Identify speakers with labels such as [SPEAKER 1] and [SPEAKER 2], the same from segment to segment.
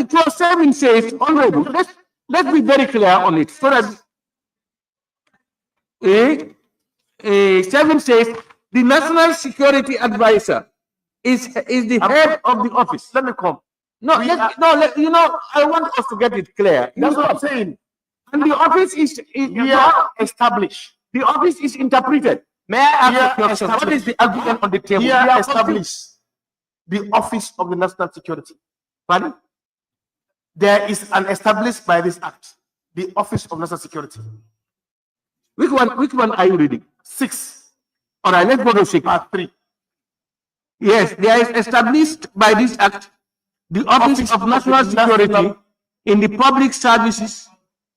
[SPEAKER 1] And clause 7 says, honorable, let's be very clear on it. So that 7 says the National Security Advisor is the head of the office.
[SPEAKER 2] Let me come.
[SPEAKER 1] I want us to get it clear.
[SPEAKER 2] That's what I'm saying.
[SPEAKER 1] And the office is
[SPEAKER 2] established.
[SPEAKER 1] The office is interpreted. May I ask a question? What is the argument on the table?
[SPEAKER 2] Here established the Office of the National Security.
[SPEAKER 1] Pardon?
[SPEAKER 2] There is an established by this act, the Office of National Security.
[SPEAKER 1] Which one are you reading?
[SPEAKER 2] 6.
[SPEAKER 1] All right, let's go to 6.
[SPEAKER 2] Part 3.
[SPEAKER 1] Yes, there is established by this act the Office of National Security in the public services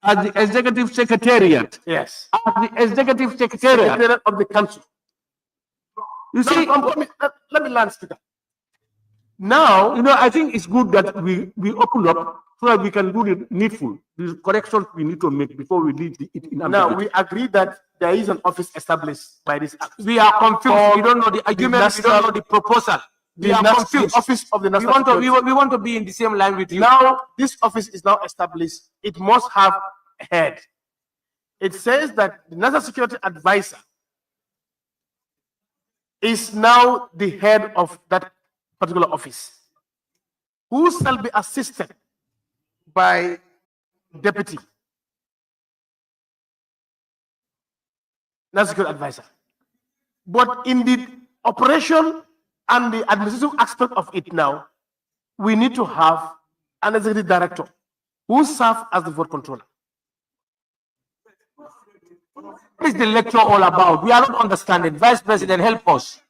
[SPEAKER 1] as the Executive Secretariat.
[SPEAKER 2] Yes.
[SPEAKER 1] As the Executive Secretariat
[SPEAKER 2] of the country.
[SPEAKER 1] You see,
[SPEAKER 2] let me land speaker. Now,
[SPEAKER 1] I think it's good that we open up so that we can do the needful, the corrections we need to make before we leave it in.
[SPEAKER 2] Now, we agree that there is an office established by this act.
[SPEAKER 1] We are confused. We don't know the argument. We don't know the proposal. We are confused.
[SPEAKER 2] The Office of the National Security.
[SPEAKER 1] We want to be in the same line with you.
[SPEAKER 2] Now, this office is now established. It must have a head. It says that the National Security Advisor is now the head of that particular office, who shall be assisted by deputy National Security Advisor. But in the operation and the administrative aspect of it now, we need to have an executive director who serves as the vote controller.
[SPEAKER 1] What is the lecture all about? We are not understanding. Vice President, help us.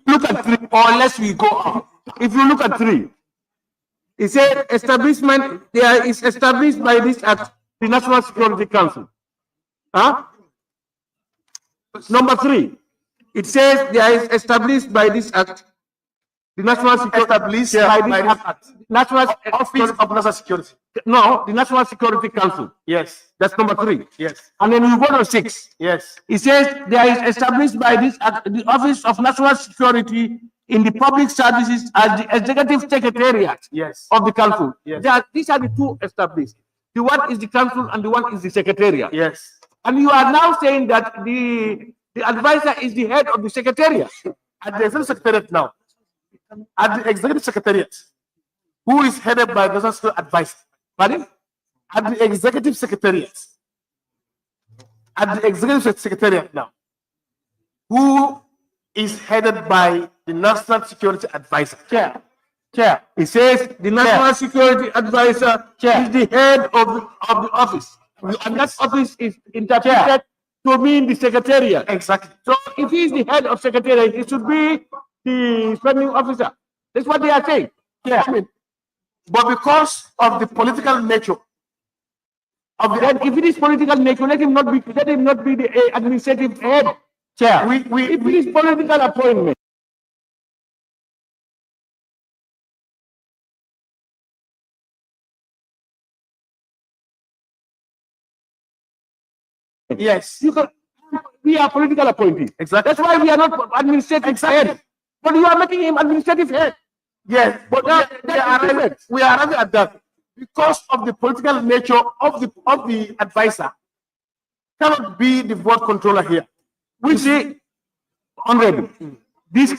[SPEAKER 1] Look at 3, or unless we go on. If you look at 3, it said establishment, there is established by this act, the National Security Council. Number 3, it says there is established by this act, the National Security
[SPEAKER 2] National Office of National Security.
[SPEAKER 1] No, the National Security Council.
[SPEAKER 2] Yes.
[SPEAKER 1] That's number 3.
[SPEAKER 2] Yes.
[SPEAKER 1] And then you go to 6.
[SPEAKER 2] Yes.
[SPEAKER 1] It says there is established by this act the Office of National Security in the public services as the Executive Secretariat of the Council.
[SPEAKER 2] Yes.
[SPEAKER 1] These are the 2 established. The one is the Council and the one is the Secretariat.
[SPEAKER 2] Yes.
[SPEAKER 1] And you are now saying that the advisor is the head of the Secretariat.
[SPEAKER 2] At the Executive Secretariat now. At the Executive Secretariat, who is headed by the National Security Advisor.
[SPEAKER 1] Pardon?
[SPEAKER 2] At the Executive Secretariat. At the Executive Secretariat now, who is headed by the National Security Advisor.
[SPEAKER 1] Chair. It says the National Security Advisor is the head of the office. And that office is interpreted to mean the Secretariat.
[SPEAKER 2] Exactly.
[SPEAKER 1] So if he is the head of Secretariat, it should be the spending officer. That's what they are saying.
[SPEAKER 2] But because of the political nature of the
[SPEAKER 1] if it is political nature, let him not be the administrative head. Chair. If it is political appointment.
[SPEAKER 2] Yes.
[SPEAKER 1] We are political appointees.
[SPEAKER 2] Exactly.
[SPEAKER 1] That's why we are not administrative head. But you are making him administrative head.
[SPEAKER 2] Yes, but we are arriving at that because of the political nature of the advisor cannot be the vote controller here.
[SPEAKER 1] We say, honorable, this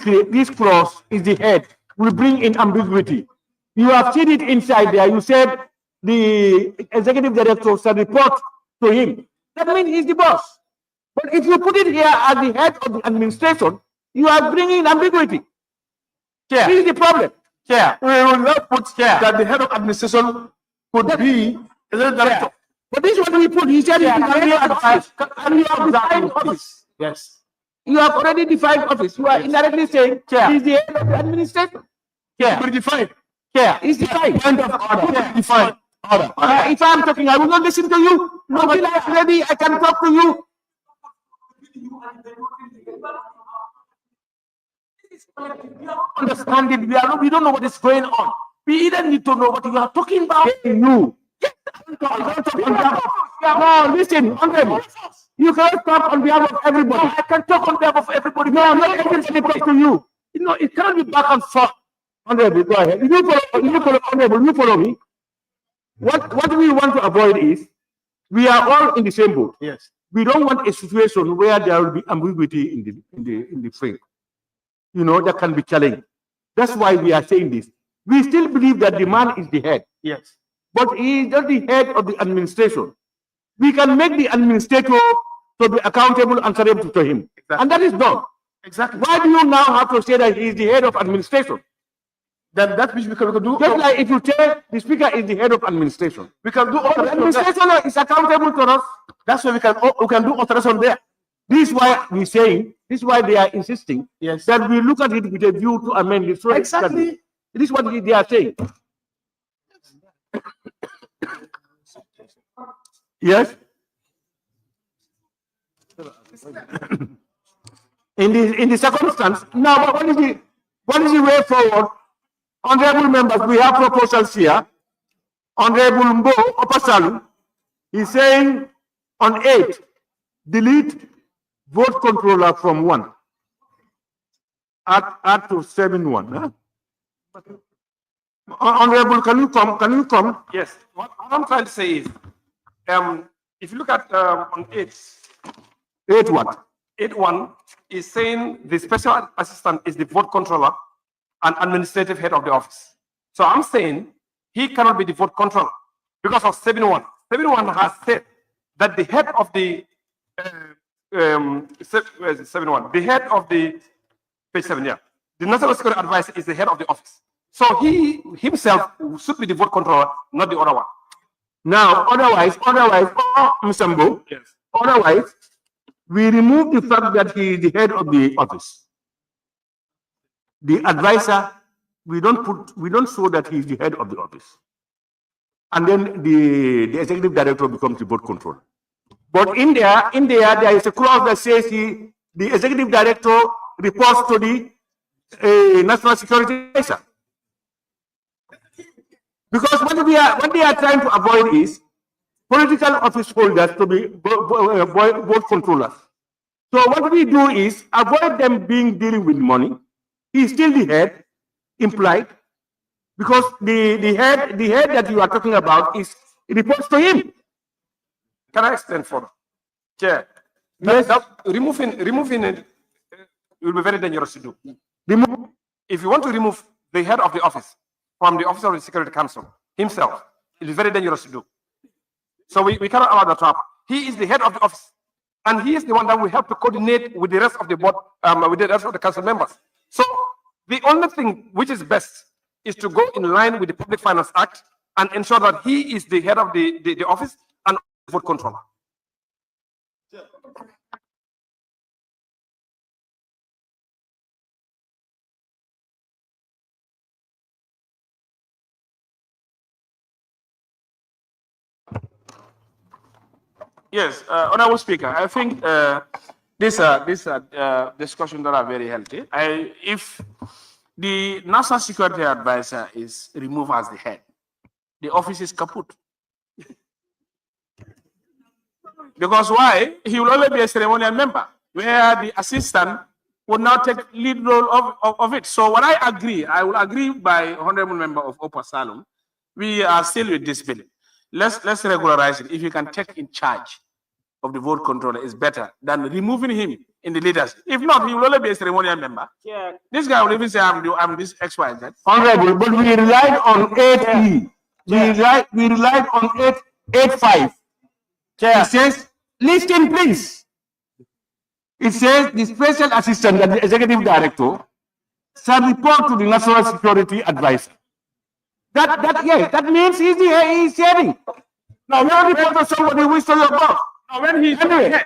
[SPEAKER 1] clause is the head. We bring in ambiguity. You have seen it inside there. You said the executive director shall report to him. That means he's the boss. But if you put it here as the head of the administration, you are bringing ambiguity. Chair. This is the problem.
[SPEAKER 2] Chair. We will not put that the head of administration could be the director.
[SPEAKER 1] But this is what we put. He said it is office. And you have defined office.
[SPEAKER 2] Yes.
[SPEAKER 1] You have already defined office. You are indirectly saying he is the head of the administration.
[SPEAKER 2] Chair. Defined.
[SPEAKER 1] Chair. It's defined.
[SPEAKER 2] Point of order. Defined. Order.
[SPEAKER 1] If I am talking, I will not listen to you. Until I am ready, I can talk to you. Understand it. We don't know what is going on. We either need to know what you are talking about. You. No, listen, honorable. You cannot talk on behalf of everybody. I can talk on behalf of everybody. No, not everybody talk to you. You know, it cannot be back and forth. Honorable, go ahead. You follow, honorable, you follow me. What we want to avoid is we are all in the same boat.
[SPEAKER 2] Yes.
[SPEAKER 1] We don't want a situation where there will be ambiguity in the frame. That can be challenged. That's why we are saying this. We still believe that the man is the head,
[SPEAKER 2] Yes.
[SPEAKER 1] but he is not the head of the administration. We can make the administrator to be accountable and answerable to him.
[SPEAKER 2] Exactly.
[SPEAKER 1] And that is done.
[SPEAKER 2] Exactly.
[SPEAKER 1] Why do you now have to say that he is the head of administration?
[SPEAKER 2] Then that which we can do.
[SPEAKER 1] Just like if you say the speaker is the head of administration.
[SPEAKER 2] We can do
[SPEAKER 1] The administration is accountable to us.
[SPEAKER 2] That's why we can do alteration there.
[SPEAKER 1] This is why we're saying, this is why they are insisting
[SPEAKER 2] Yes.
[SPEAKER 1] that we look at it with a view to amend it. So
[SPEAKER 2] Exactly.
[SPEAKER 1] this is what they are saying. Yes. In the circumstance, now what is the way forward? Honorable members, we have proposals here. Honorable Mbo Opasalu is saying on 8, delete vote controller from 1. Add to 7-1. Huh? Honorable, can you come?
[SPEAKER 3] Yes. What I'm trying to say is, if you look at on 8,
[SPEAKER 1] 8 what?
[SPEAKER 3] 8.1 is saying the special assistant is the vote controller and administrative head of the office. So I'm saying he cannot be the vote controller because of 7.1. 7.1 has said that the head of the 7.1, the head of the page 7, yeah, the national security advisor is the head of the office. So he himself should be the vote controller, not the other one.
[SPEAKER 1] Now, otherwise, Mr. Mbo,
[SPEAKER 3] Yes.
[SPEAKER 1] Otherwise, we remove the fact that he is the head of the office. The advisor, we don't show that he is the head of the office. And then the executive director becomes the board controller. But in there is a clause that says the executive director reports to the national security advisor. Because what they are trying to avoid is political office holders to be board controllers. So what we do is avoid them dealing with money. He's still the head, implied, because the head that you are talking about it reports to him.
[SPEAKER 3] Can I explain further? Chair.
[SPEAKER 1] Yes.
[SPEAKER 3] Removing it will be very dangerous to do.
[SPEAKER 1] Remove.
[SPEAKER 3] If you want to remove the head of the office from the office of the Security Council himself, it is very dangerous to do. So we cannot allow that to happen. He is the head of the office, and he is the one that will help to coordinate with the rest of the board, with the rest of the council members. So the only thing which is best is to go in line with the Public Finance Act and ensure that he is the head of the office and vote controller.
[SPEAKER 4] Yes, Honorable Speaker, I think these are discussions that are very healthy. If the National Security Advisor is removed as the head, the office is kaput. Because why? He will only be a ceremonial member, where the assistant would now take lead role of it. So what I will agree by Honorable Member of Upper Salem, we are still with this bill. Let's regularize it. If you can take in charge of the vote controller is better than removing him in the leaders. If not, he will only be a ceremonial member. Yeah. This guy will even say, I'm this X, Y, Z.
[SPEAKER 1] Honorable, but we relied on 8E. We relied on 8.5. It says, listen please. It says the special assistant and the executive director shall report to the national security advisor. That means he's heading. Now you don't report to somebody who is to your boss.
[SPEAKER 3] Now when he
[SPEAKER 1] Anyway,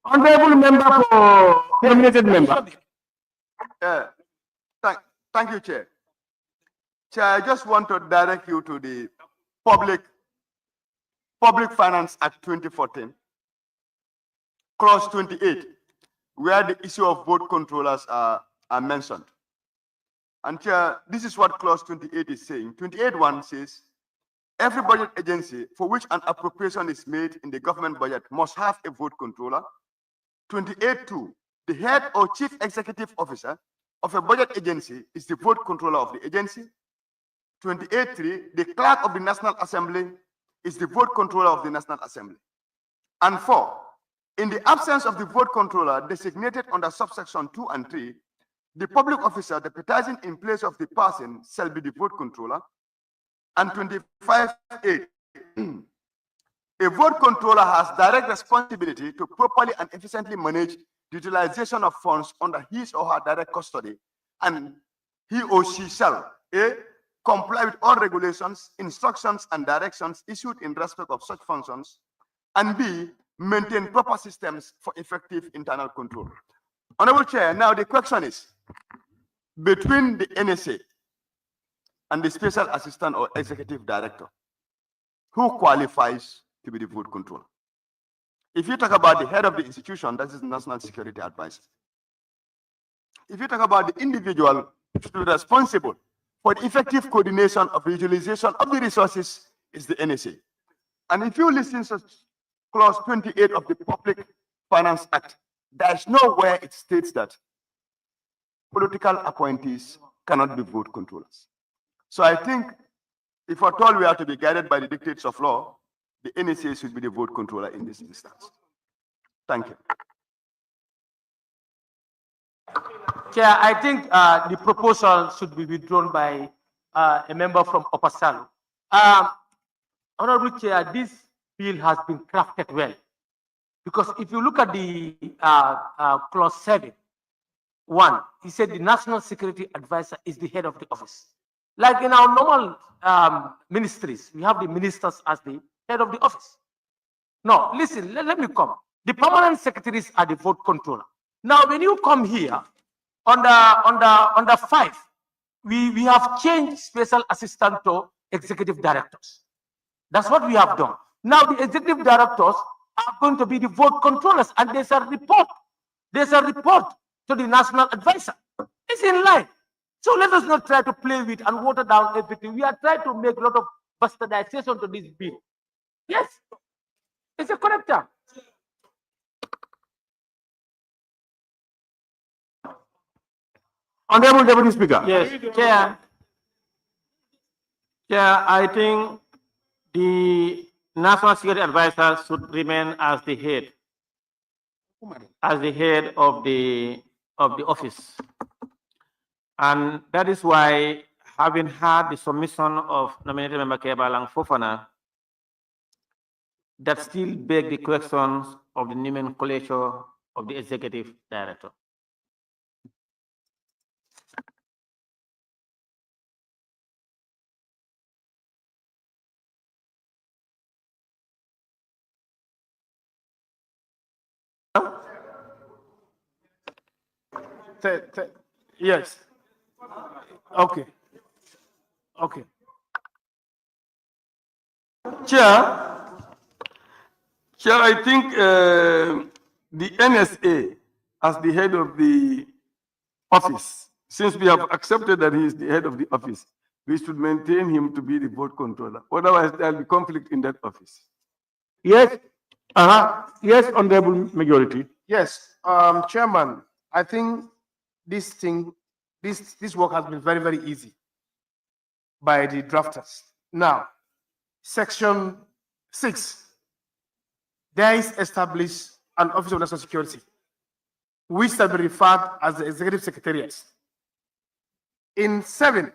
[SPEAKER 1] honorable member for nominated member.
[SPEAKER 5] Thank you, Chair. Chair, I just want to direct you to the Public Finance Act 2014, clause 28, where the issue of vote controllers are mentioned. And Chair, this is what clause 28 is saying. 28.1 says, every budget agency for which an appropriation is made in the government budget must have a vote controller. 28.2, the head or chief executive officer of a budget agency is the vote controller of the agency. 28.3, the clerk of the National Assembly is the vote controller of the National Assembly. And 4, in the absence of the vote controller designated under subsection 2 and 3, the public officer deputizing in place of the person shall be the vote controller. And 25.8, a vote controller has direct responsibility to properly and efficiently manage the utilization of funds under his or her direct custody, and he or she shall A, comply with all regulations, instructions, and directions issued in respect of such functions, and B, maintain proper systems for effective internal control. Honorable Chair, now the question is, between the NSA and the Special Assistant or Executive Director, who qualifies to be the vote controller? If you talk about the head of the institution, that is National Security Advisor. If you talk about the individual who is responsible for the effective coordination of the utilization of the resources, is the NSA. And if you listen to clause 28 of the Public Finance Act, there is nowhere it states that political appointees cannot be vote controllers. So I think if at all we are to be guided by the dictates of law, the NSA should be the vote controller in this instance. Thank you.
[SPEAKER 6] Chair, I think the proposal should be withdrawn by a member from Opasalo. Honorable Chair, this bill has been crafted well, because if you look at the clause 7.1, he said the National Security Advisor is the head of the office. Like in our normal ministries, we have the ministers as the head of the office. No, listen, let me come. The permanent secretaries are the vote controller. Now, when you come here, under 5, we have changed special assistant to executive directors. That's what we have done. Now, the executive directors are going to be the vote controllers, and there's a report. There's a report to the national advisor. It's in line. So let us not try to play with and water down everything. We are trying to make a lot of bastardization to this bill. Yes, it's a correct term.
[SPEAKER 1] Honorable Deputy Speaker.
[SPEAKER 7] Yes, Chair. Chair, I think the National Security Advisor should remain as the head of the office. And that is why, having had the submission of nominated member Kebalang Fofana, that still beg the questions of the nomenclature of the executive director.
[SPEAKER 2] Yes. Okay. Okay.
[SPEAKER 8] Chair, I think the NSA, as the head of the office, since we have accepted that he is the head of the office, we should maintain him to be the vote controller. Otherwise, there will be conflict in that office.
[SPEAKER 1] Yes. Yes, Honorable Majority.
[SPEAKER 2] Yes, Chairman, I think this work has been very, very easy by the drafters. Now, Section 6, there is established an Office of National Security, which shall be referred as the Executive Secretariat. In 7,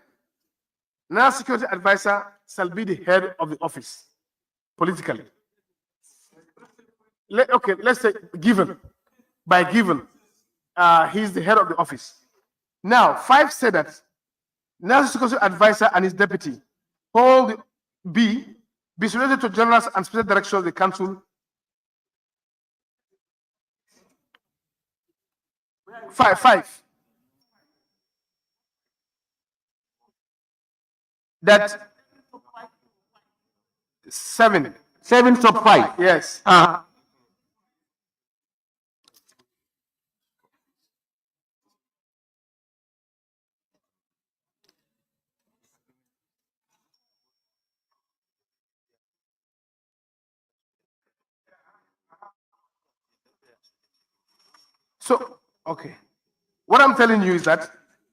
[SPEAKER 2] National Security Advisor shall be the head of the office politically. Okay, let's say given. By given, he's the head of the office. Now, 5 said that National Security Advisor and his deputy hold be related to generals and special directors of the council. 5. That 7.
[SPEAKER 1] 7/5.
[SPEAKER 2] Yes. So, okay. What I'm telling you is that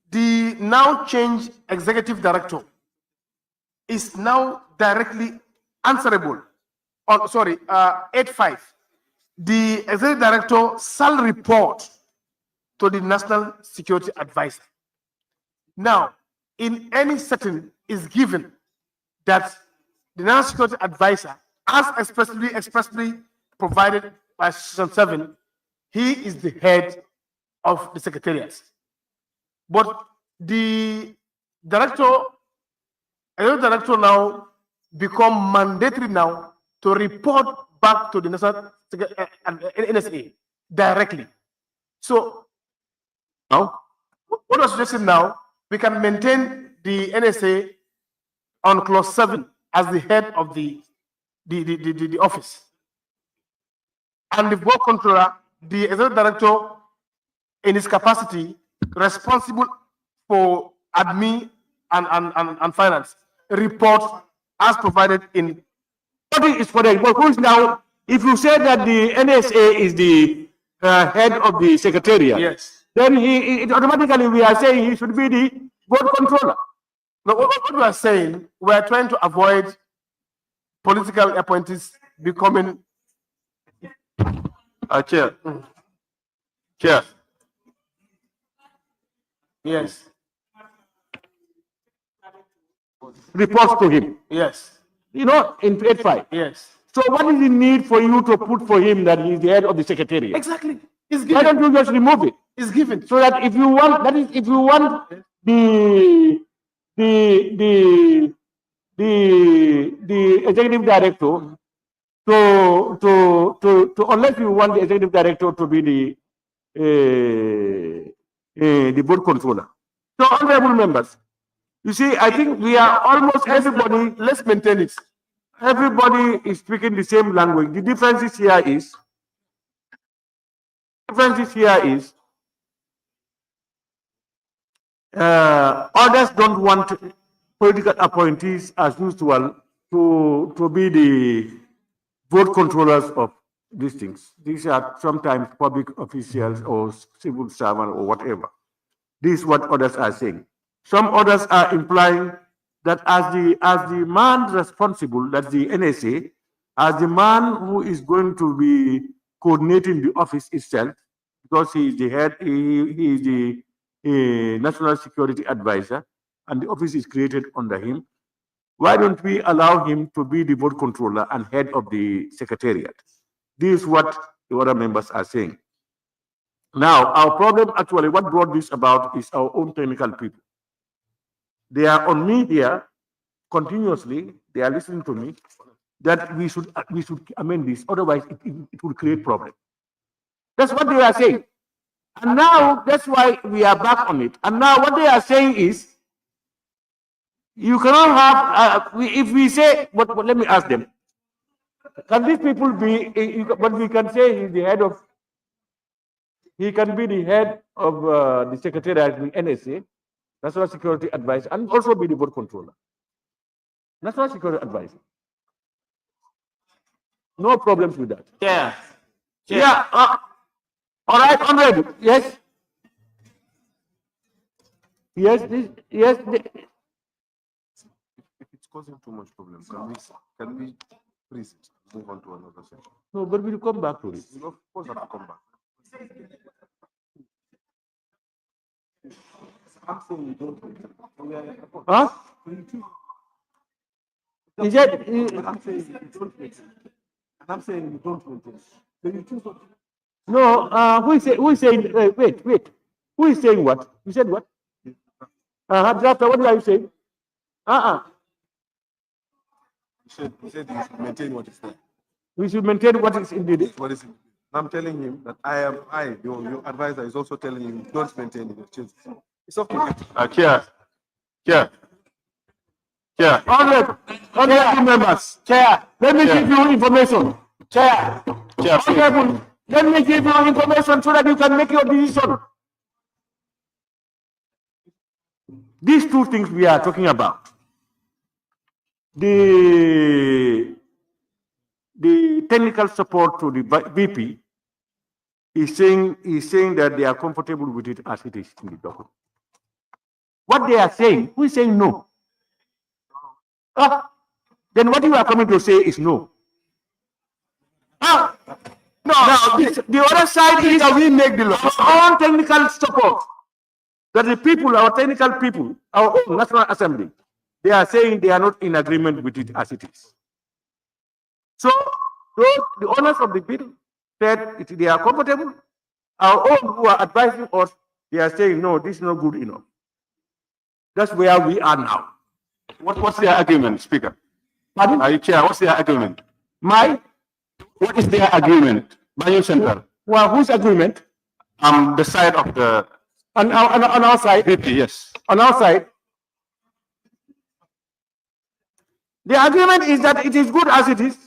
[SPEAKER 2] the now changed executive director is now directly answerable. On 8.5. The executive director shall report to the National Security Advisor. Now, in any setting is given that the National Security Advisor, as expressly provided by Section 7, he is the head of the Secretariat. But the executive director now become mandatory now to report back to the National NSA directly. So now, what was suggested now, we can maintain the NSA on clause 7 as the head of the office. And the board controller, the executive director, in his capacity, responsible for admin and finance, report as provided in.
[SPEAKER 1] Is for that. But who's now, if you say that the NSA is the head of the secretariat,
[SPEAKER 2] Yes.
[SPEAKER 1] then it automatically we are saying he should be the board controller.
[SPEAKER 2] No, what we are saying, we are trying to avoid political appointees becoming.
[SPEAKER 8] Chair. Chair.
[SPEAKER 2] Yes.
[SPEAKER 1] Reports to him.
[SPEAKER 2] Yes.
[SPEAKER 1] You know, in 8.5.
[SPEAKER 2] Yes.
[SPEAKER 1] So what is the need for you to put for him that he is the head of the secretariat?
[SPEAKER 2] Exactly. It's
[SPEAKER 1] Why
[SPEAKER 2] given.
[SPEAKER 1] don't you just remove it?
[SPEAKER 2] It's given.
[SPEAKER 1] So that if you want, that is, if you want the executive director to unless you want the executive director to be the board controller. So honorable members, you see, I think we are almost everybody.
[SPEAKER 2] Let's maintain it.
[SPEAKER 1] Everybody is speaking the same language. The difference here is others don't want political appointees as usual to be the board controllers of these things. These are sometimes public officials or civil servants or whatever. This is what others are saying. Some others are implying that as the man responsible, that's the NSA, as the man who is going to be coordinating the office itself, because he is the head, he is the National Security Advisor, and the office is created under him. Why don't we allow him to be the board controller and head of the secretariat? This is what the other members are saying. Now, our problem actually, what brought this about is our own technical people. They are on me here continuously. They are listening to me that we should amend this. Otherwise, it will create problem. That's what they are saying. And now that's why we are back on it. And now what they are saying is, you cannot have, if we say, but let me ask them, can these people be, but we can say he's the head of, he can be the head of the secretariat in NSA, National Security Advisor, and also be the board controller. National Security Advisor. No problems with that.
[SPEAKER 7] Yeah.
[SPEAKER 1] Yeah. All right, honorable. Yes. Yes. Yes.
[SPEAKER 3] It's causing too much problem. Can we please move on to another section?
[SPEAKER 1] No, but we'll come back to it.
[SPEAKER 3] Of course, have to come back. I'm saying we don't.
[SPEAKER 1] Huh? Is that?
[SPEAKER 3] I'm saying you don't maintain. And I'm saying you don't maintain. Then you choose what?
[SPEAKER 1] No. Who is saying? Wait. Who is saying what? You said what? Drafter, what are you saying?
[SPEAKER 3] You said you should maintain what is there.
[SPEAKER 1] We should maintain what is indeed.
[SPEAKER 3] What is it? I'm telling him that your advisor is also telling him don't maintain it. It's up to you.
[SPEAKER 8] Chair.
[SPEAKER 1] Honorable members. Chair, let me give you information. Chair, honorable, let me give you information so that you can make your decision. These two things we are talking about. The technical support to the BP is saying that they are comfortable with it as it is in the document. What they are saying, who is saying no? Then what you are coming to say is no. No, the other side is that we make the law. Our own technical support. That the people, our technical people, our own National Assembly, they are saying they are not in agreement with it as it is. So, the owners of the bill said they are comfortable. Our own who are advising us, they are saying, no, this is not good enough. That's where we are now.
[SPEAKER 3] What's their argument, Speaker?
[SPEAKER 1] Pardon?
[SPEAKER 3] Chair, what's their argument?
[SPEAKER 1] What
[SPEAKER 3] is their agreement? Banyu Center.
[SPEAKER 1] Well, whose agreement?
[SPEAKER 3] The side of the
[SPEAKER 1] On our side?
[SPEAKER 3] VP, yes.
[SPEAKER 1] On our side. The agreement is that it is good as it is.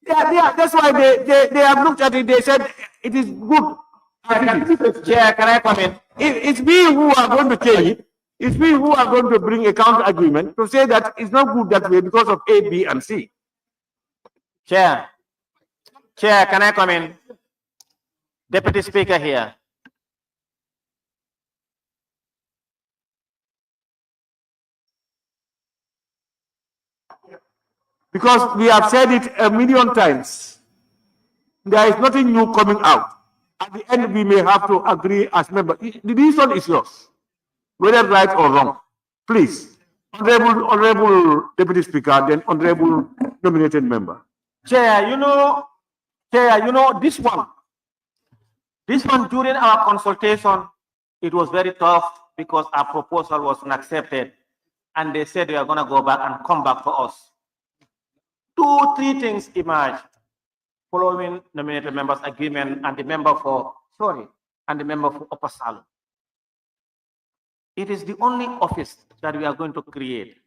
[SPEAKER 1] That's why they have looked at it, they said it is good.
[SPEAKER 7] Chair, can I come in?
[SPEAKER 1] It's we who are going to change it. It's we who are going to bring a counter agreement to say that it's not good that way because of A, B, and C.
[SPEAKER 7] Chair, can I come in? Deputy Speaker here.
[SPEAKER 1] Because we have said it a million times. There is nothing new coming out. At the end, we may have to agree as members. The decision is yours, whether right or wrong. Please, Honorable Deputy Speaker, then Honorable nominated member.
[SPEAKER 7] Chair, this one during our consultation, it was very tough because our proposal was not accepted. And they said they are going to go back and come back for us. 2-3 things emerged following nominated members agreement and the member for Upper Salem. It is the only office that we are going to create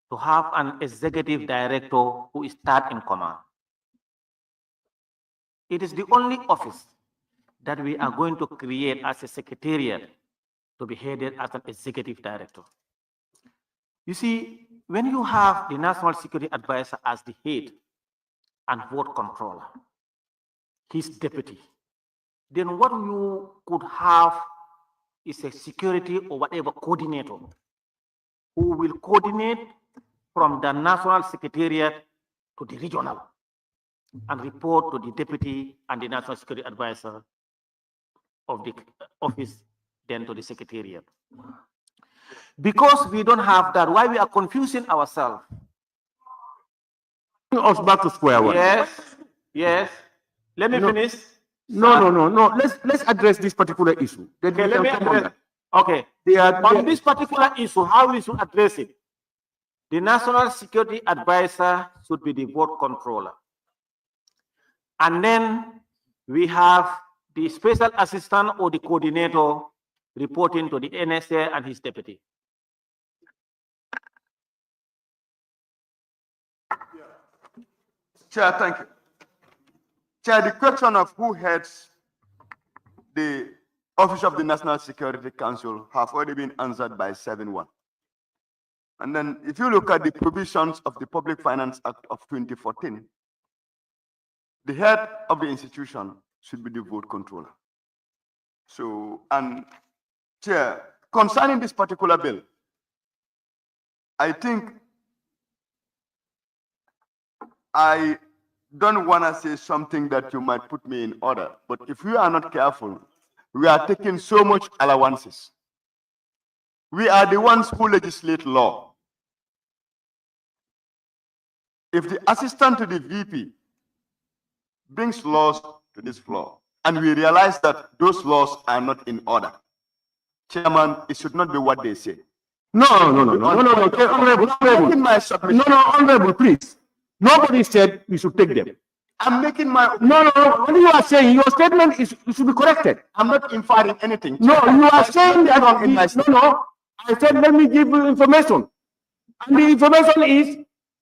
[SPEAKER 7] to have an executive director who is third in command. It is the only office that we are going to create as a secretariat to be headed as an executive director. You see, when you have the National Security Advisor as the head and vote controller, his deputy, then what you could have is a security or whatever coordinator who will coordinate from the National Secretariat to the regional and report to the deputy and the National Security Advisor of the office, then to the Secretariat. Because we don't have that, why we are confusing ourselves?
[SPEAKER 1] Bring us back to square one.
[SPEAKER 7] Yes. Let me finish.
[SPEAKER 1] No. Let's address this particular issue.
[SPEAKER 7] Okay, let me address. Okay. On this particular issue, how we should address it? The National Security Advisor should be the vote controller. And then we have the special assistant or the coordinator reporting to the NSA and his deputy.
[SPEAKER 5] Chair, thank you. Chair, the question of who heads the Office of the National Security Council have already been answered by 7-1. And then if you look at the provisions of the Public Finance Act of 2014, the head of the institution should be the vote controller. So, and Chair, concerning this particular bill, I think I don't want to say something that you might put me in order, but if we are not careful, we are taking so much allowances. We are the ones who legislate law. If the assistant to the VP brings laws to this floor, and we realize that those laws are not in order, Chairman, it should not be what they say.
[SPEAKER 1] No. Honorable, please. Nobody said we should take them.
[SPEAKER 5] I'm making my...
[SPEAKER 1] No. What you are saying, your statement should be corrected.
[SPEAKER 5] I'm not inferring anything.
[SPEAKER 1] No, you are saying that... No. I said, let me give you information. And the information is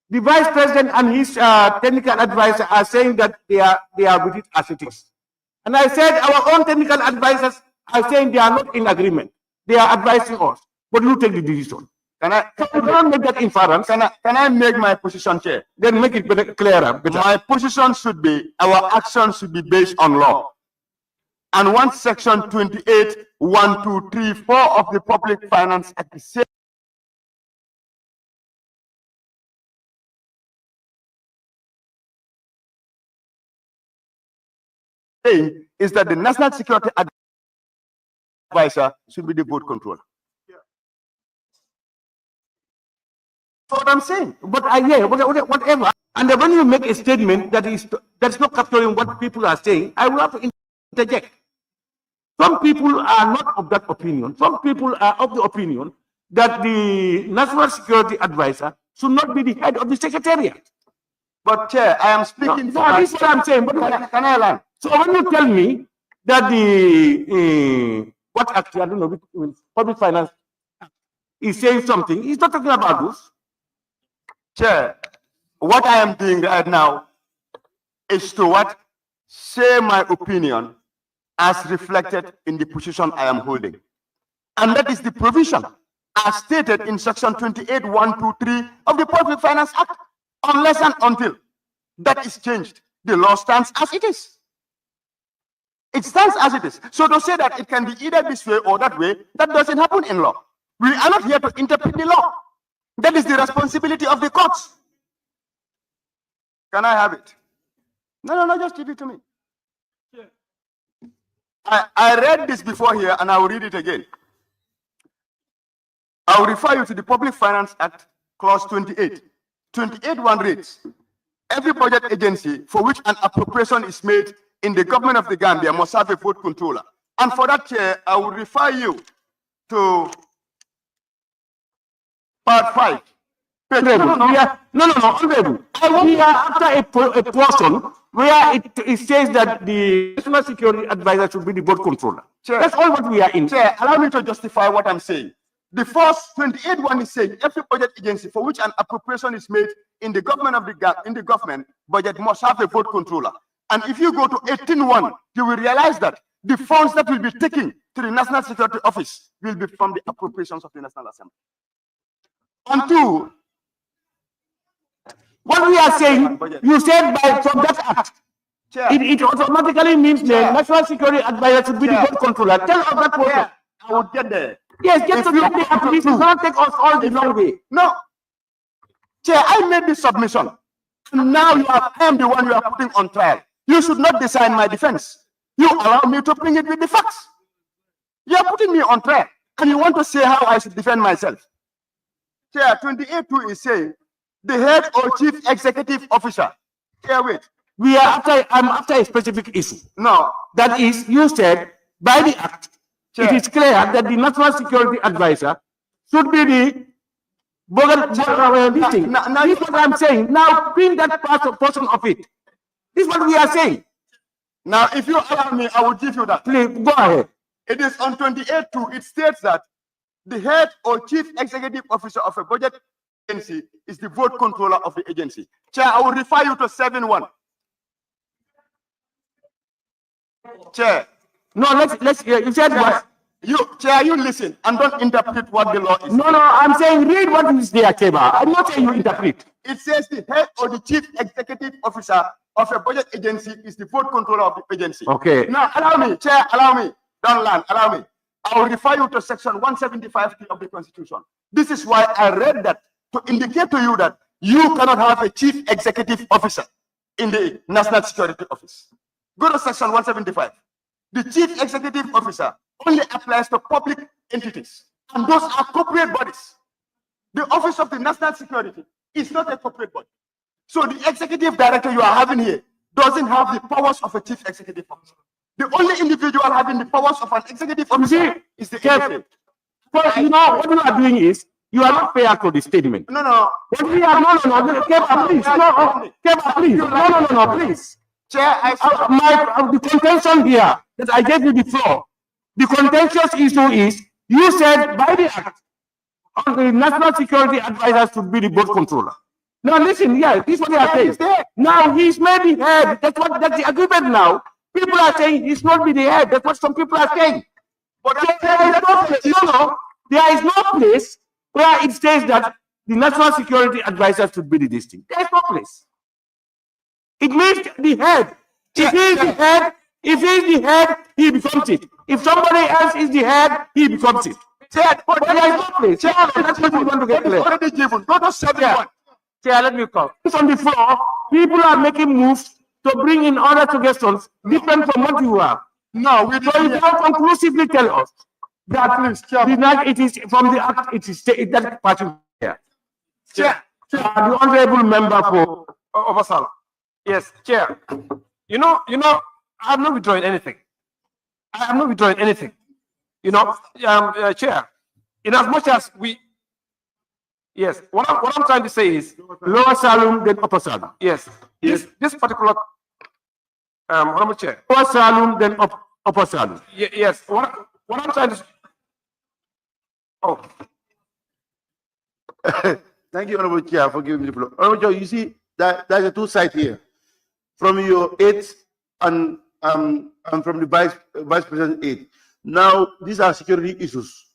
[SPEAKER 1] the Vice President and his technical advisor are saying that they are with it as it is. And I said our own technical advisors are saying they are not in agreement. They are advising us. But you take the decision. Can I make that inference?
[SPEAKER 5] Can I make my position, Chair?
[SPEAKER 1] Then make it clearer.
[SPEAKER 5] My position should be, our actions should be based on law. And once Section 28, 1, 2, 3, 4 of the Public Finance Act saying is that the national security advisor should be the board controller. That's what I'm saying.
[SPEAKER 1] But whatever. And then when you make a statement that's not capturing what people are saying, I will have to interject. Some people are not of that opinion. Some people are of the opinion that the national security advisor should not be the head of the secretariat.
[SPEAKER 5] But Chair, I am speaking for
[SPEAKER 1] this is what I'm saying. But
[SPEAKER 5] can I learn?
[SPEAKER 1] so when you tell me that the what actually I don't know with public finance is saying something, he's not talking about this.
[SPEAKER 5] Chair, what I am doing right now is to what? Say my opinion as reflected in the position I am holding. And that is the provision as stated in section 28(1)(2)(3) of the Public Finance Act. Unless and until that is changed, the law stands as it is. It stands as it is. So to say that it can be either this way or that way, that doesn't happen in law. We are not here to interpret the law. That is the responsibility of the courts. Can I have it? No, just give it to me. I read this before here and I will read it again. I will refer you to the Public Finance Act, clause 28. 28(1) reads, every budget agency for which an appropriation is made in the government of the Gambia must have a vote controller. And for that, Chair, I will refer you to part 5.
[SPEAKER 1] Honorable. We are after a portion where it says that the national security advisor should be the board controller.
[SPEAKER 5] Chair,
[SPEAKER 1] that's all what we are in.
[SPEAKER 5] Chair, allow me to justify what I'm saying. The first 28(1) is saying every budget agency for which an appropriation is made in the government of the government budget must have a vote controller. And if you go to 18(1), you will realize that the funds that will be taken to the National Security Office will be from the appropriations of the National Assembly. And 2,
[SPEAKER 1] what we are saying, you said from that act, it automatically means the national security advisor should be the board controller. Tell us that portion.
[SPEAKER 5] I will get there.
[SPEAKER 1] Yes, get to the act. Please do not take us all the long way.
[SPEAKER 5] No. Chair, I made this submission. And now I am the one you are putting on trial. You should not decide my defense. You allow me to bring it with the facts. You are putting me on trial. And you want to say how I should defend myself. Chair, 28(2) is saying the head or chief executive officer. Chair, wait.
[SPEAKER 1] I'm after a specific issue.
[SPEAKER 5] No.
[SPEAKER 1] That is, you said by the act, it is clear that the national security advisor should be the thing. Now, this is what I'm saying. Now, bring that portion of it. This is what we are saying.
[SPEAKER 5] Now, if you allow me, I will give you that.
[SPEAKER 1] Please, go ahead.
[SPEAKER 5] It is on 28(2). It states that the head or chief executive officer of a budget agency is the vote controller of the agency. Chair, I will refer you to 7(1). Chair.
[SPEAKER 1] No, let's hear. You said what?
[SPEAKER 5] Chair, you listen and don't interpret what the law is.
[SPEAKER 1] No, I'm saying read what is there, Keba. I'm not saying you interpret.
[SPEAKER 5] It says the head or the chief executive officer of a budget agency is the vote controller of the agency.
[SPEAKER 1] Okay.
[SPEAKER 5] Now, allow me, Chair, allow me. Don't land, allow me. I will refer you to section 175 of the Constitution. This is why I read that to indicate to you that you cannot have a chief executive officer in the National Security Office. Go to section 175. The chief executive officer only applies to public entities, and those are corporate bodies. The Office of the National Security is not a corporate body. So the executive director you are having here doesn't have the powers of a chief executive officer. The only individual having the powers of an executive officer is the executive.
[SPEAKER 1] But you know what you are doing is you are not fair to the statement.
[SPEAKER 5] No.
[SPEAKER 1] What we are Keba, please. Keba, please. No, please.
[SPEAKER 5] Chair,
[SPEAKER 1] the contention here that I gave you the floor. The contentious issue is you said by the act, the national security advisor should be the board controller. Now listen, this is what they are saying. Now he's made the head. That's the agreement now. People are saying he should not be the head. That's what some people are saying. But there is no place where it says that the national security advisor should be the distinct. There is no place. It means the head. If he is the head, he becomes it. If somebody else is the head, he becomes it. But there is no place. That's what we want to get clear.
[SPEAKER 5] Already given. Go to 7(1).
[SPEAKER 6] Chair, let me call.
[SPEAKER 1] On the floor, people are making moves to to bring in other suggestions different from what you have.
[SPEAKER 2] No, we
[SPEAKER 1] So you
[SPEAKER 2] don't.
[SPEAKER 1] can conclusively tell us that
[SPEAKER 2] Please, Chairman.
[SPEAKER 1] it is from the act, it is that party here.
[SPEAKER 2] Chair.
[SPEAKER 1] The honorable member for
[SPEAKER 3] Obasal. Yes, Chair. You know, I am not withdrawing anything. I am not withdrawing anything. You know, Chair, in as much as we, yes, what I'm trying to say is,
[SPEAKER 1] Lower Salum, then Upper Salum.
[SPEAKER 3] yes, this particular, Honorable Chair,
[SPEAKER 1] Lower Salum, then Upper Salum.
[SPEAKER 3] yes, what I'm trying to, oh,
[SPEAKER 9] Thank you, Honorable Chair, for giving me the floor. Honorable Chair, you see that there's a two sides here. From your aides and from the vice president aide. Now, these are security issues,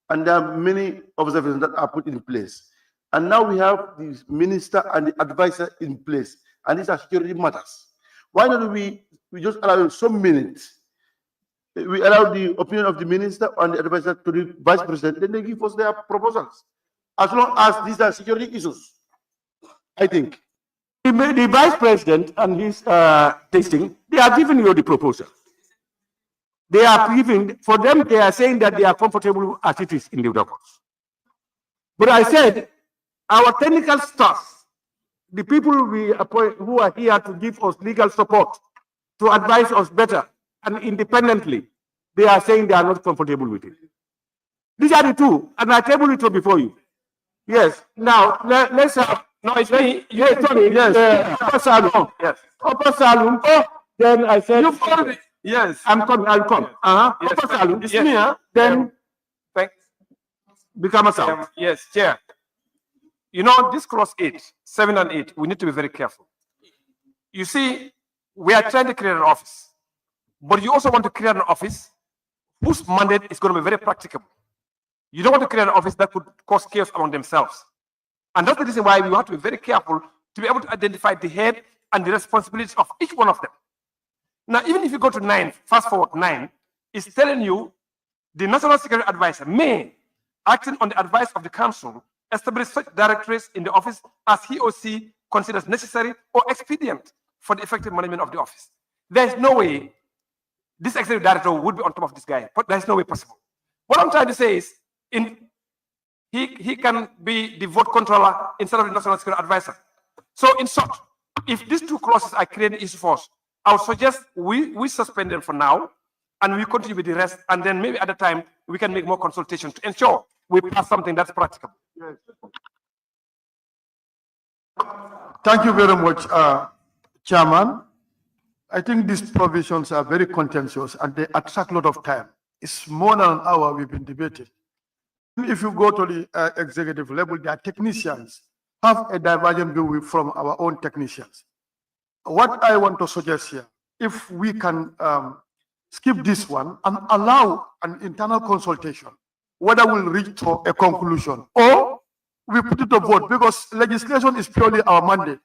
[SPEAKER 9] and there are many observations that are put in place. And now we have the minister and the advisor in place, and these are security matters. Why don't we just allow some minutes? We allow the opinion of the minister and the advisor to the vice president, then they give us their proposals. As long as these are security issues, I think.
[SPEAKER 1] The vice president and his tasting, they are giving you the proposal. They are giving, for them, they are saying that they are comfortable as it is in the documents. But I said, our technical staff, the people we appoint who are here to give us legal support, to advise us better and independently, they are saying they are not comfortable with it. These are the two, and I table it before you. Yes. Now let's have.
[SPEAKER 3] no, it's me.
[SPEAKER 1] Yes, sorry. Yes. Upper Salum.
[SPEAKER 3] Yes.
[SPEAKER 1] Upper Salum. Oh, then I said.
[SPEAKER 3] You followed it. Yes.
[SPEAKER 1] I'm coming. I'll come.
[SPEAKER 3] Yes,
[SPEAKER 1] Upper Salum.
[SPEAKER 3] it's me, huh?
[SPEAKER 1] Then
[SPEAKER 3] Thanks.
[SPEAKER 1] become a Salum.
[SPEAKER 3] Yes, Chair. You know, this clause 8, 7 and 8, we need to be very careful. You see, we are trying to create an office, but you also want to create an office whose mandate is going to be very practicable. You don't want to create an office that could cause chaos among themselves. And that's the reason why we have to be very careful to be able to identify the head and the responsibilities of each one of them. Now, even if you go to 9, fast forward 9, it's telling you the National Security Advisor may, acting on the advice of the Council, establish such directorates in the office as he or she considers necessary or expedient for the effective management of the office. There is no way this executive director would be on top of this guy, but there's no way possible. What I'm trying to say is, he can be the vote controller instead of the National Security Advisor. So in short, if these two clauses are creating issue for us, I would suggest we suspend them for now and we continue with the rest, and then maybe at the time we can make more consultation to ensure we pass something that's practical.
[SPEAKER 2] Thank you very much, Chairman. I think these provisions are very contentious and they attract a lot of time. It's more than an hour we've been debating. If you go to the executive level, their technicians have a divergent view from our own technicians. What I want to suggest here, if we can skip this one and allow an internal consultation, whether we'll reach to a conclusion or we put it to vote, because legislation is purely our mandate.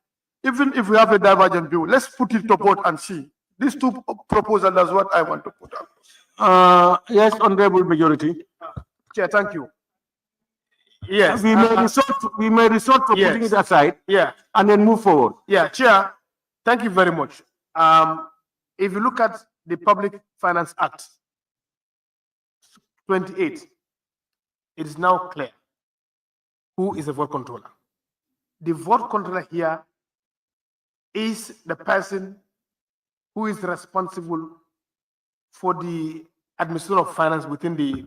[SPEAKER 2] Even if we have a divergent view, let's put it to vote and see. These two proposals, that's what I want to put up.
[SPEAKER 1] Yes, honorable majority.
[SPEAKER 2] Chair, thank you. Yes.
[SPEAKER 1] We may resort to
[SPEAKER 2] yes.
[SPEAKER 1] putting it aside,
[SPEAKER 2] Yeah.
[SPEAKER 1] and then move forward.
[SPEAKER 2] Yeah, Chair, thank you very much. If you look at the Public Finance Act 28, it is now clear who is the vote controller. The vote controller here is the person who is responsible for the administration of finance within the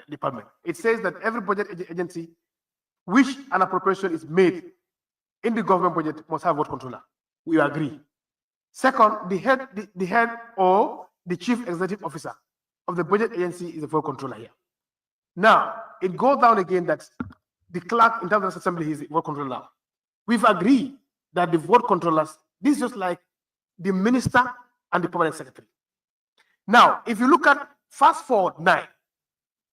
[SPEAKER 2] department. It says that every budget agency which an appropriation is made in the government budget must have vote controller. We agree. Second, the head or the chief executive officer of the budget agency is the vote controller here. Now, it goes down again that the clerk in terms of assembly is the vote controller. We've agreed that the vote controllers, this is just like the minister and the permanent secretary. Now, if you look at fast forward 9,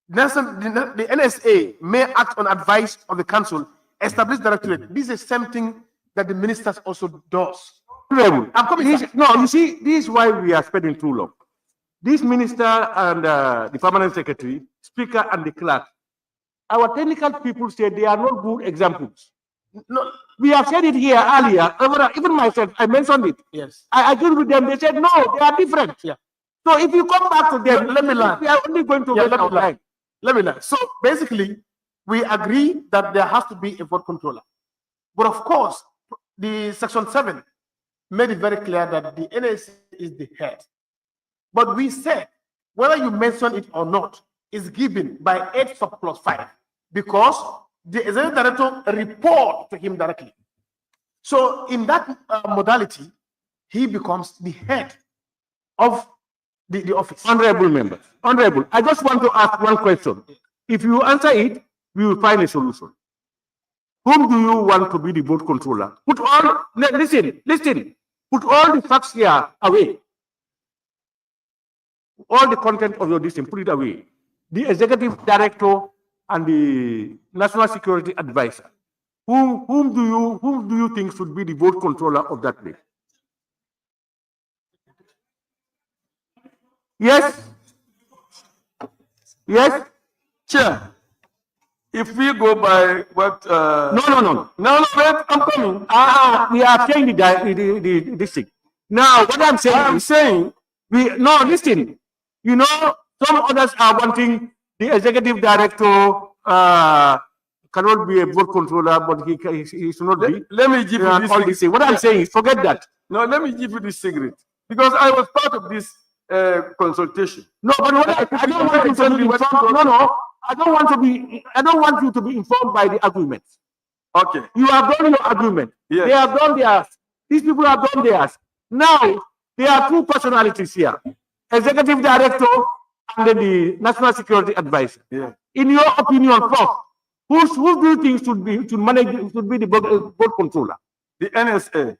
[SPEAKER 2] the NSA may act on advice of the council, establish directorate. This is the same thing that the ministers also does. I'm coming.
[SPEAKER 1] No, you see, this is why we are spending too long. This minister and the permanent secretary, speaker and the clerk, our technical people say they are not good examples.
[SPEAKER 2] No,
[SPEAKER 1] We have said it here earlier. Even myself, I mentioned it.
[SPEAKER 2] Yes.
[SPEAKER 1] I agreed with them. They said, no, they are different.
[SPEAKER 2] Yeah.
[SPEAKER 1] So if you come back to them,
[SPEAKER 2] Let me learn.
[SPEAKER 1] we are only going to
[SPEAKER 2] Yeah,
[SPEAKER 1] waste
[SPEAKER 2] let me
[SPEAKER 1] our
[SPEAKER 2] learn.
[SPEAKER 1] time.
[SPEAKER 2] Let me learn. So basically, we agree that there has to be a vote controller. But of course, the Section 7 made it very clear that the NSA is the head. But we said, whether you mention it or not, is given by 8 sub clause 5, because the executive director report to him directly. So in that modality, he becomes the head of the office.
[SPEAKER 1] Honorable members, honorable, I just want to ask one question. If you answer it, we will find a solution. Whom do you want to be the vote controller? Put all, listen, put all the facts here away. All the content of your decision, put it away. The executive director and the national security advisor. Whom do you think should be the vote controller of that place? Yes? Yes?
[SPEAKER 8] Chair, if we go by what...
[SPEAKER 1] No,
[SPEAKER 8] wait, I'm coming.
[SPEAKER 1] we are saying the district. Now, what I'm saying, listen. You know, some others are wanting the executive director cannot be a vote controller, but he should not be.
[SPEAKER 8] Let me give you this
[SPEAKER 1] all this. What I'm saying is, forget that.
[SPEAKER 8] No, let me give you this secret. Because I was part of this consultation.
[SPEAKER 1] No, but I don't want you to be informed. No, I don't want you to be informed by the arguments.
[SPEAKER 8] Okay.
[SPEAKER 1] You have done your argument.
[SPEAKER 8] Yes.
[SPEAKER 1] They have done theirs. These people have done theirs. Now, there are two personalities here. Executive director and then the national security advisor.
[SPEAKER 8] Yeah.
[SPEAKER 1] In your opinion, first, who do you think should be the board controller?
[SPEAKER 8] The NSA.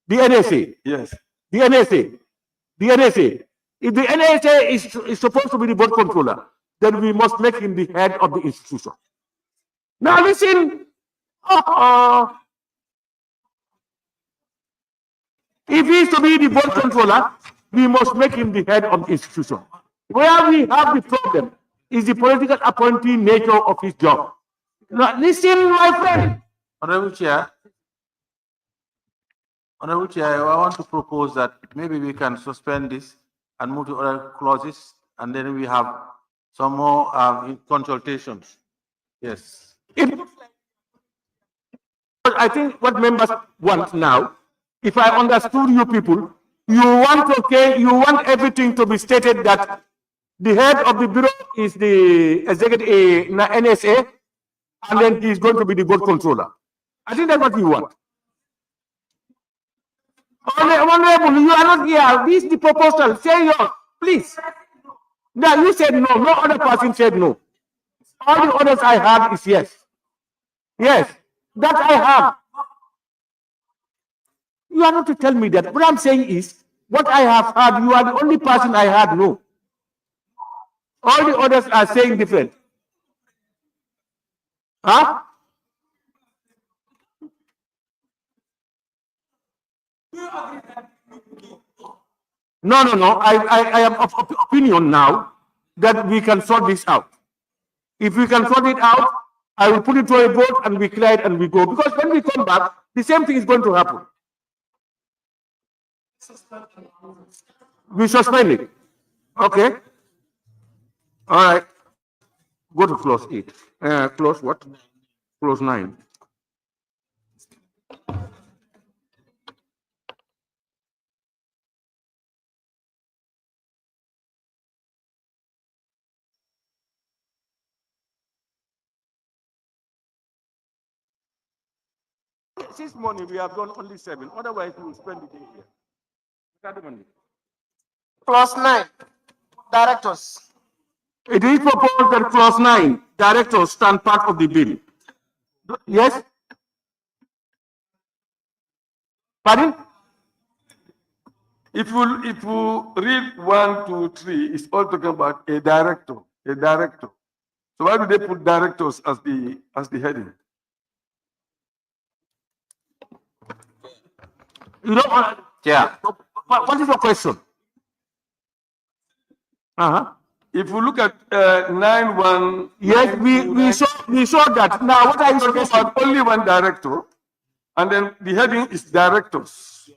[SPEAKER 1] The NSA.
[SPEAKER 8] Yes.
[SPEAKER 1] The NSA. The NSA. If the NSA is supposed to be the board controller, then we must make him the head of the institution. Now listen. If he is to be the board controller, we must make him the head of the institution. Where we have the problem is the political appointee nature of his job. Now, listen, my friend.
[SPEAKER 10] Honorable Chair, I want to propose that maybe we can suspend this and move to other clauses, and then we have some more consultations. Yes.
[SPEAKER 1] I think what members want now, if I understood you people, you want everything to be stated that the head of the bureau is the executive NSA, and then he's going to be the board controller. I think that's what you want. Honorable, you are not here. This is the proposal. Say yours, please. Now you said no. No other person said no. All the others I have is yes. Yes, that I have. You are not to tell me that. What I'm saying is, what I have heard, you are the only person I heard no. All the others are saying different. Huh? No. I am of opinion now that we can sort this out. If we can sort it out, I will put it to a vote and we clear it and we go. Because when we come back, the same thing is going to happen. We suspend it. Okay. All right. Go to clause 8. Clause what? Clause 9. This morning we have done only 7. Otherwise, we will spend the day here.
[SPEAKER 2] Clause 9, directors.
[SPEAKER 1] It is proposed that clause 9, directors stand part of the bill. Yes? Pardon?
[SPEAKER 8] If you read 1, 2, 3, it's all talking about a director. So why do they put directors as the heading?
[SPEAKER 1] You know,
[SPEAKER 10] Yeah.
[SPEAKER 1] what is your question?
[SPEAKER 8] If you look at 9.1,
[SPEAKER 1] yes, we saw that. Now, what are you
[SPEAKER 8] talking
[SPEAKER 1] suggesting?
[SPEAKER 8] about only one director, And then the heading is directors.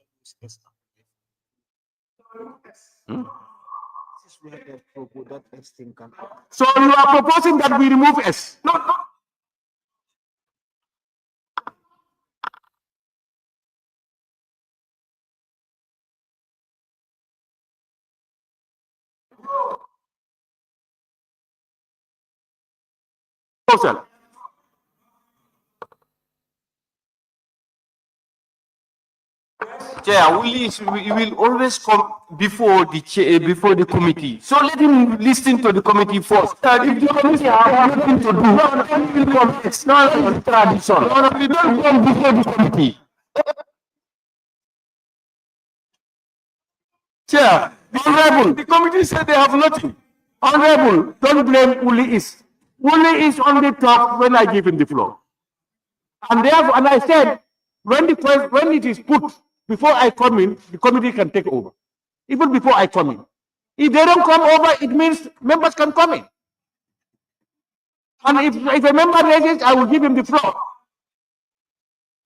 [SPEAKER 1] So you are proposing that we remove S.
[SPEAKER 3] No, no.
[SPEAKER 1] Proposal.
[SPEAKER 6] Chair, we will always come before the chair, before the committee. So let him listen to the committee first.
[SPEAKER 1] If the committee have nothing to do, it's not a tradition. We don't come before the committee.
[SPEAKER 8] Chair,
[SPEAKER 1] Honorable,
[SPEAKER 8] the committee said they have nothing.
[SPEAKER 1] Honorable, don't blame Uli is. Uli is on the top when I give him the floor. And therefore, and I said, when it is put before I come in, the committee can take over. Even before I come in. If they don't come over, it means members can come in. And if a member raises, I will give him the floor.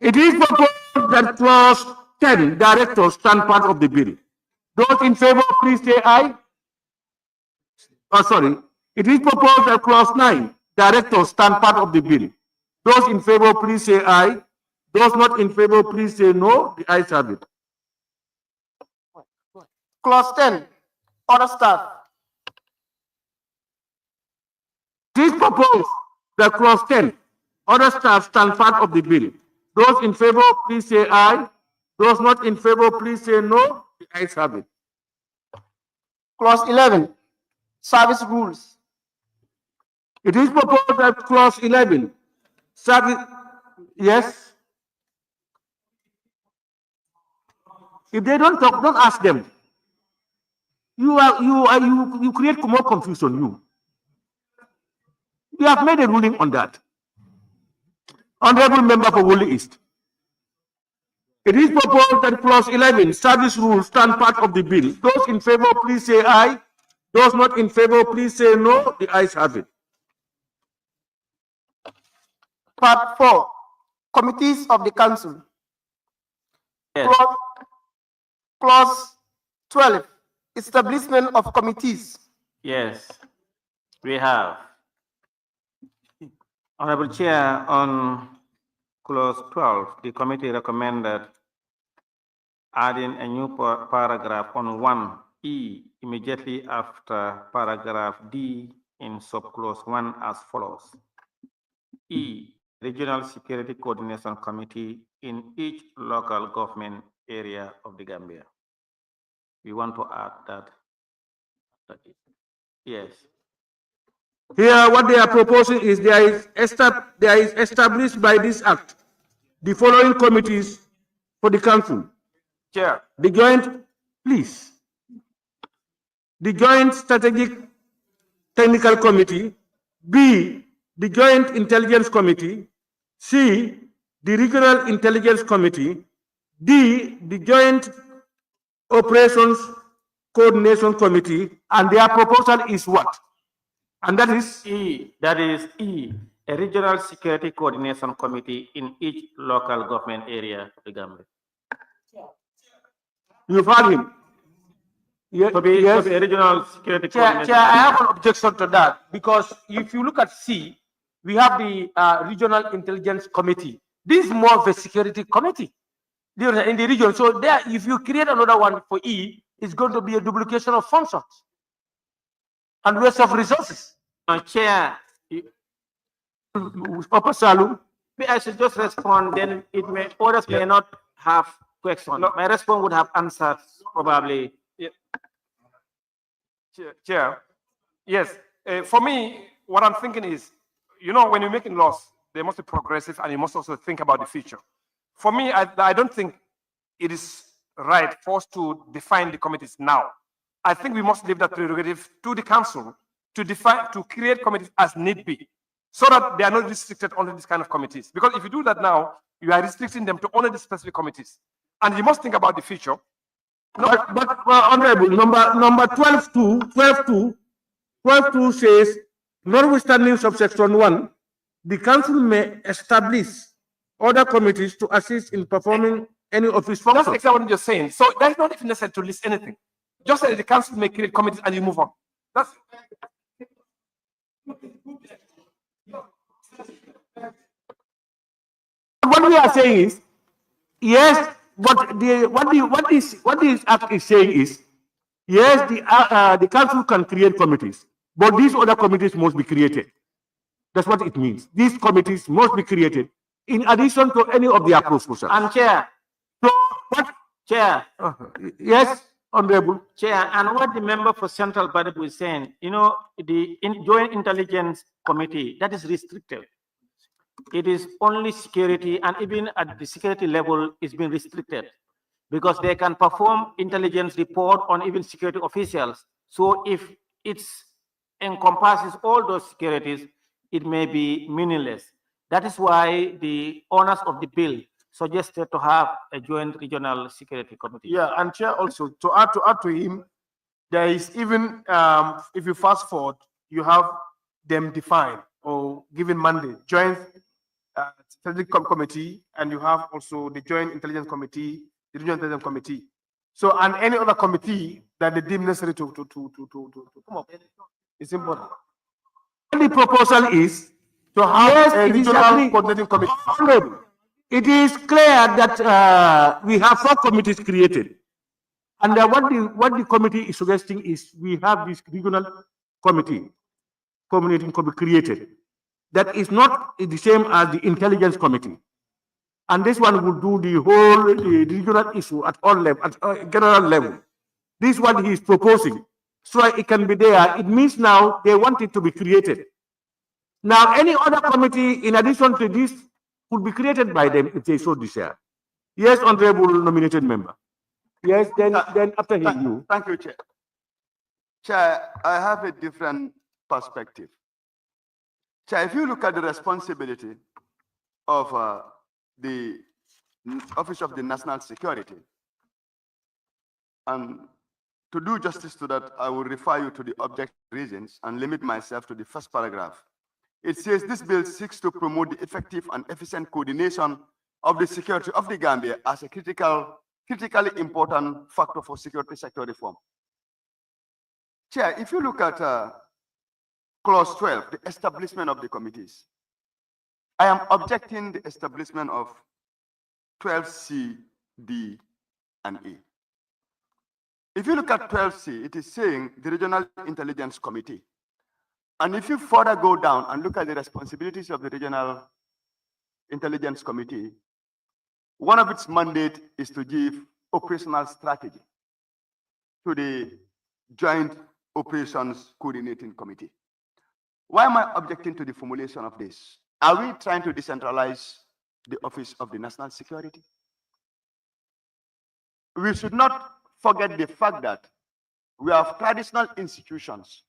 [SPEAKER 1] It is proposed that clause 10, directors stand part of the bill. Those in favor, please say aye. Oh, sorry. It is proposed that clause 9, directors stand part of the bill. Those in favor, please say aye. Those not in favor, please say no. The ayes have it.
[SPEAKER 2] Clause 10, other staff.
[SPEAKER 1] It is proposed that clause 10, other staff stand part of the bill. Those in favor, please say aye. Those not in favor, please say no. The ayes have it.
[SPEAKER 2] Clause 11, service rules.
[SPEAKER 1] It is proposed that clause 11, service, yes. If they don't talk, don't ask them. You create more confusion. You have made a ruling on that. Honorable member for Woolley East. It is proposed that clause 11, service rules, stand part of the bill. Those in favor, please say aye. Those not in favor, please say no. The ayes have it.
[SPEAKER 2] Part 4, committees of the council.
[SPEAKER 7] Yes.
[SPEAKER 2] Clause 12, establishment of committees.
[SPEAKER 7] Yes, we have. Honorable Chair, on clause 12, the committee recommended adding a new paragraph on 1E immediately after paragraph D in subclause 1 as follows. E, Regional Security Coordination Committee in each local government area of the Gambia. We want to add that. Yes.
[SPEAKER 1] Here, what they are proposing is there is established by this act the following committees for the council.
[SPEAKER 3] Chair.
[SPEAKER 1] The joint, please. The Joint Strategic Technical Committee. B, the Joint Intelligence Committee. C, the Regional Intelligence Committee. D, the Joint Operations Coordination Committee. And their proposal is what? And that is
[SPEAKER 7] E, a Regional Security Coordination Committee in each local government area of the Gambia.
[SPEAKER 1] You've heard him. Yes.
[SPEAKER 7] To be a Regional Security Coordination.
[SPEAKER 6] Chair, I have an objection to that because if you look at C, we have the Regional Intelligence Committee. This is more of a security committee in the region. So there, if you create another one for E, it's going to be a duplication of functions and waste of resources.
[SPEAKER 7] Chair,
[SPEAKER 1] Upper Salum.
[SPEAKER 7] I should just respond, then others may not have questions.
[SPEAKER 3] No.
[SPEAKER 7] My response would have answered probably.
[SPEAKER 3] Chair, yes. For me, what I'm thinking is, when you're making laws, they must be progressive and you must also think about the future. For me, I don't think it is right for us to define the committees now. I think we must leave that prerogative to the council to create committees as need be, so that they are not restricted only this kind of committees. Because if you do that now, you are restricting them to only the specific committees. And you must think about the future.
[SPEAKER 1] But Honorable, number 12.2 says, notwithstanding subsection 1, the council may establish other committees to assist in performing any of its
[SPEAKER 3] That's
[SPEAKER 1] functions.
[SPEAKER 3] exactly what you're saying. So there's not even necessary to list anything. Just say the council may create committees and you move on. That's
[SPEAKER 1] What we are saying is, yes, but what this act is saying is, yes, the council can create committees, but these other committees must be created. That's what it means. These committees must be created in addition to any of the proposals.
[SPEAKER 7] And Chair,
[SPEAKER 1] So what?
[SPEAKER 7] Chair,
[SPEAKER 1] Yes, Honorable.
[SPEAKER 7] Chair, and what the member for Central Body was saying, you know, the Joint Intelligence Committee, that is restricted. It is only security, and even at the security level, it's been restricted because they can perform intelligence report on even security officials. So if it encompasses all those securities, it may be meaningless. That is why the owners of the bill suggested to have a joint regional security committee.
[SPEAKER 2] Yeah, and Chair, also to add to him, there is even if you fast forward, you have them defined or given mandate, joint strategic committee, and you have also the joint intelligence committee, the regional intelligence committee. So and any other committee that they deem necessary to come up. It's important
[SPEAKER 1] The proposal is
[SPEAKER 2] to have
[SPEAKER 1] Yes,
[SPEAKER 2] a
[SPEAKER 1] it is
[SPEAKER 2] regional
[SPEAKER 1] happening.
[SPEAKER 2] coordinating committee.
[SPEAKER 1] Honorable, it is clear that we have 4 committees created. And what the committee is suggesting is we have this regional committee, coordinating committee created. That is not the same as the intelligence committee. And this one will do the whole regional issue at all level, at general level. This is what he is proposing. So it can be there. It means now they want it to be created. Now, any other committee in addition to this could be created by them if they so desire. Yes, Honorable nominated member. Yes, then after him, you.
[SPEAKER 5] Thank you, Chair. Chair, I have a different perspective. Chair, if you look at the responsibility of the Office of the National Security, and to do justice to that, I will refer you to the object reasons and limit myself to the first paragraph. It says this bill seeks to promote the effective and efficient coordination of the security of the Gambia as a critically important factor for security sector reform. Chair, if you look at clause 12, the establishment of the committees, I am objecting the establishment of 12C, D, and E. If you look at 12C, it is saying the Regional Intelligence Committee. And if you further go down and look at the responsibilities of the Regional Intelligence Committee, one of its mandate is to give operational strategy to the Joint Operations Coordinating Committee. Why am I objecting to the formulation of this? Are we trying to decentralize the Office of the National Security? We should not forget the fact that we have traditional institutions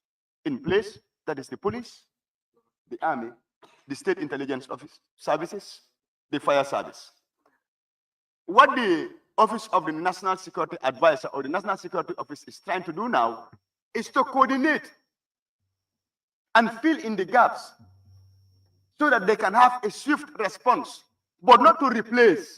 [SPEAKER 5] in place, that is the police, the army, the state intelligence services, the fire service. What the Office of the National Security Advisor or the National Security Office is trying to do now is to coordinate and fill in the gaps so that they can have a swift response, but not to replace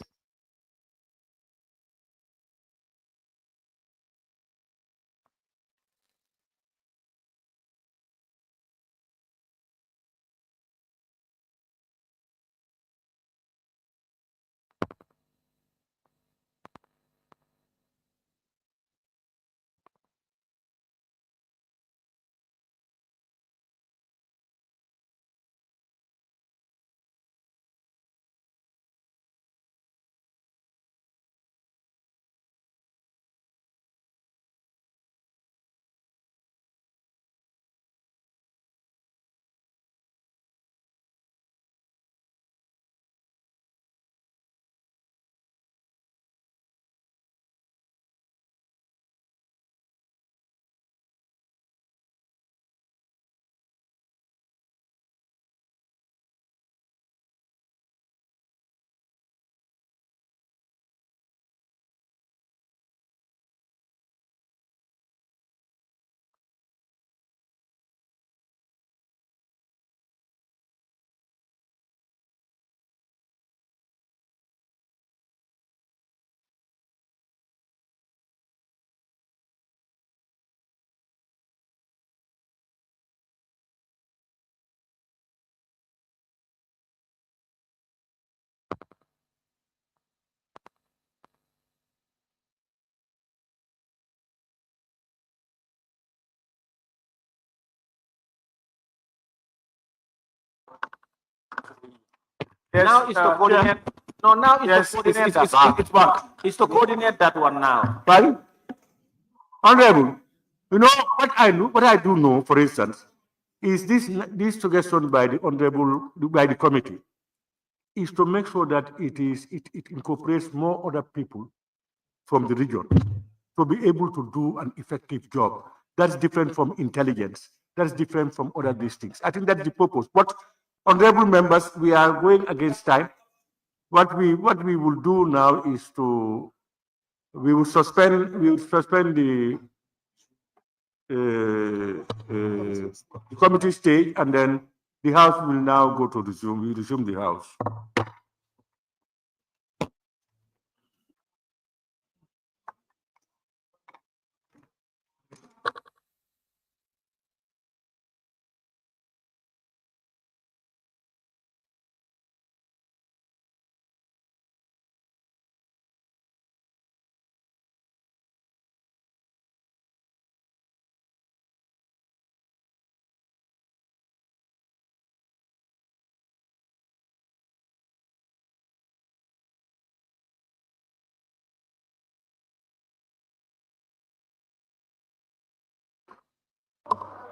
[SPEAKER 3] Yes,
[SPEAKER 6] Now is to coordinate. No, now is
[SPEAKER 3] Yes,
[SPEAKER 6] to coordinate
[SPEAKER 3] it's
[SPEAKER 6] that.
[SPEAKER 3] it's back.
[SPEAKER 6] Is to coordinate that one now.
[SPEAKER 1] Pardon? Honorable, you know what I know, what I do know, for instance, is this suggestion by the honorable, by the committee, is to make sure that it incorporates more other people from the region to be able to do an effective job. That's different from intelligence. That's different from other these things. I think that's the purpose. But honorable members, we are going against time. What we will do now is we will suspend the committee stage, and then the House will now go to resume. We resume the House.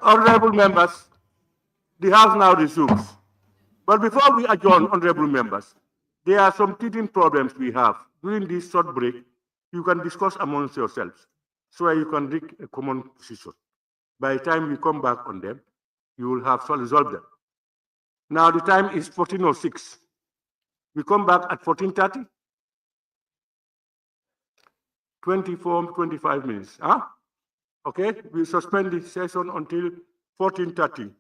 [SPEAKER 1] Honorable members, the House now resumes. But before we adjourn, honorable members, there are some teething problems we have. During this short break, you can discuss amongst yourselves so that you can reach a common position. By the time we come back on them, you will have resolved them. Now the time is 14:06. We come back at 14:30. 25 minutes. Huh? Okay, we suspend the session until 14:30.